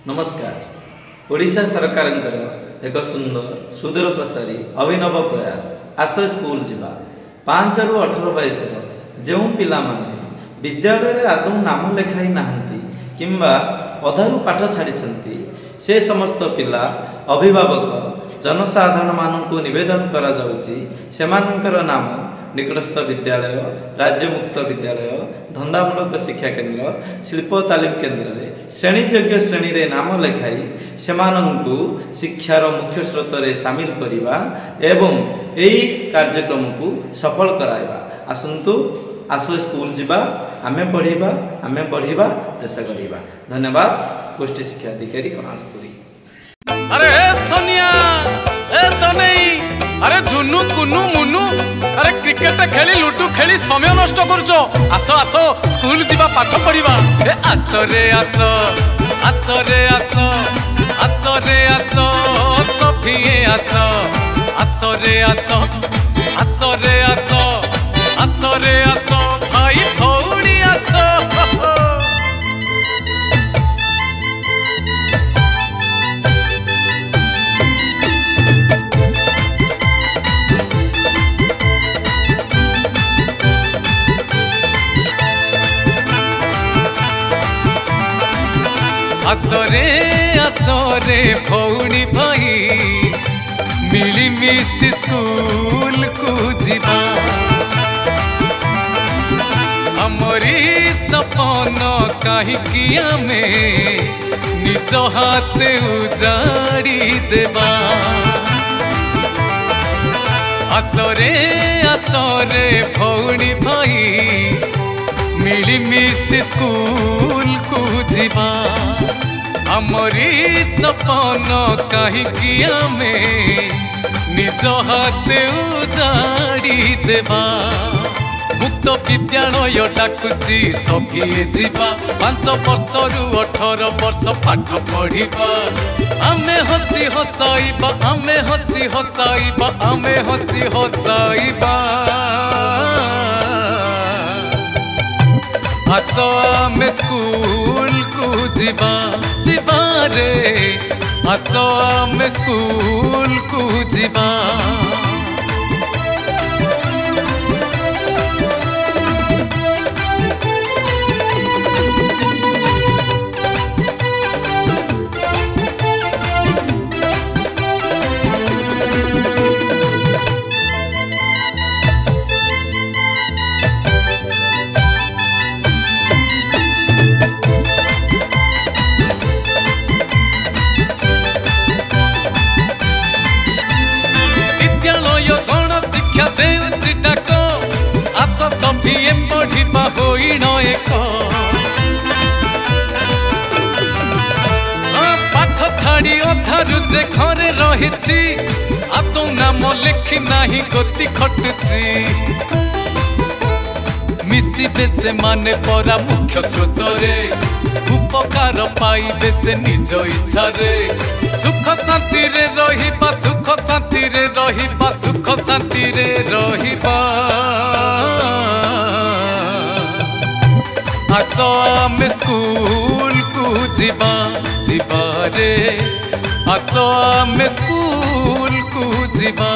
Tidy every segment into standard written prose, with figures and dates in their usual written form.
नमस्कार। ओडिशा सरकार एक सुंदर सुदूर प्रसारी अभिनव प्रयास आस स्कूल जीवा 5 ରୁ 18 वयस जो पिला माने विद्यालय आदौ नाम लेखाई नाहंती किंबा अधारू पाठ छाड़ी से समस्त पिला अभिभावक जनसाधारण मानक निवेदन करा जाउची सेमानकर नाम निकटस्थ विद्यालय राज्य मुक्त विद्यालय धंदामूलक शिक्षा केन्द्र शिल्प तालीम केन्द्र रे श्रेणीयोग्य श्रेणी रे नाम लेखाई सेमानंकु शिक्षार मुख्य स्रोत रे शामिल करिबा एवं एई कार्यक्रम को सफल कराइबा। आसंतु आसो स्कूल जीवा आमे पढ़िबा आमे बढ़िबा देश गढ़िबा। धन्यवाद। गोष्ठी शिक्षा अधिकारी कणासपुरी। अरे सोनिया ए तो नहीं अरे झुन्नू कुन्नू मुन्नू अरे क्रिकेट खेली लुडू खेली समय नष्ट करछो। आसो आसो स्कूल जीवा पाठ पढ़िबा। ए आसो रे आसो आसो रे आसो आसो रे आसो सफिए आसो आसो रे आसो आसो रे आसो आसो रे आसो भाई भौणी आसो। आसरे भौणी भाई मिली मिसी स्कूल को जीवा। हमरी सपन कहीं में निज हाथ उजाड़ी देवा। आसरे आसरे भौणी भाई मिली मिसी स्कूल को जीवा। हमरी सपन कहीं में निज हाथ उजाड़ी देवा। मुक्त विद्यालय डाकुची सफिए जीवा। 5 वर्ष रु 18 वर्ष पाठ पढ़िबा। आमे हसी हसाइबा आमे हसी हसाइबा आमे हसी हसाइबा। आसो आमे स्कूल को जीवा जीवा रे आसो आमे स्कूल को जीवा। सफिए पढ़िबा होइन एक पाठ छाड़ी अधारू जे घरे रहिछि आदौ नाम लेखि नाही गति खटुछि। मिसिबे से माने परा मुख्य स्रोत रे उपकार पाइबे से निज इच्छा रे। सुख शांति रे रहिबा सुख शांति रे रहिबा सुख शांति रे रहिबा। आसो आमे स्कूल को जीवा जीवा रे आसो आमे स्कूल को जीवा।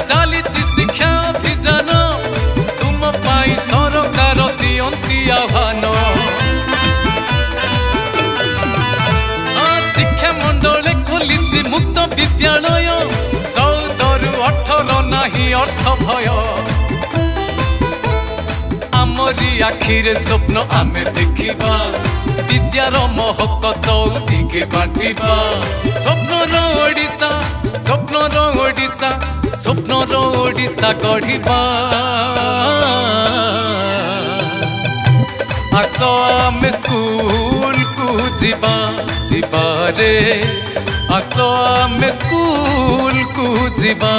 चालीची शिक्षा अभियान तुम पाई सरकार दियंती आह्वान। शिक्षा मंडल खोली मुक्त विद्यालय 14 ରୁ 18 नाही अर्थ भय। आमरी आखिरे स्वप्न आमे देखिबा विद्यार महक चौदिके बांटिबा। स्वप्नर ओडिशा स्वप्नर ओडिशा स्वप्नर ओडिशा गढ़िबा। आसो आमे स्कूल को जीवा जीवा रे आसो आमे स्कूल को जीवा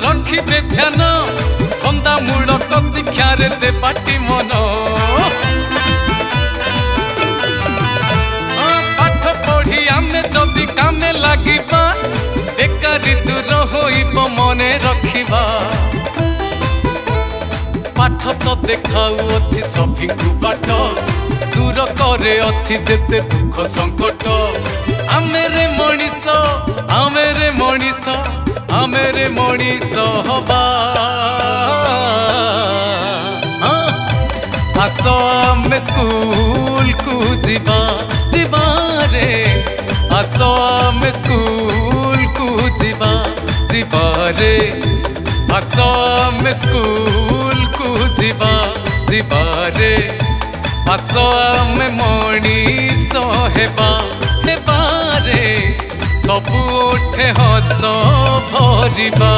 रखिबे ध्यान खंदा मूलक शिक्षा रे दे पाटी मन पाठ पढ़ी आमे जदि कामे लागिबा बेकारी दूर होइब मने रखिबा पाठ तो देखाऊ अछि सफिकु बाट दूर करे अछि जेते दुख संकट आमे रे मणिष आमेरे मणिष हबा आस आमे स्कूल को जीवा जीवा रे आस आमे स्कूल को जीवा जीवा रे आस आमे स्कूल को जीवा जीवा रे आस आमे मणिष हेबा हेबा रे सबु उठे हस भरिबा।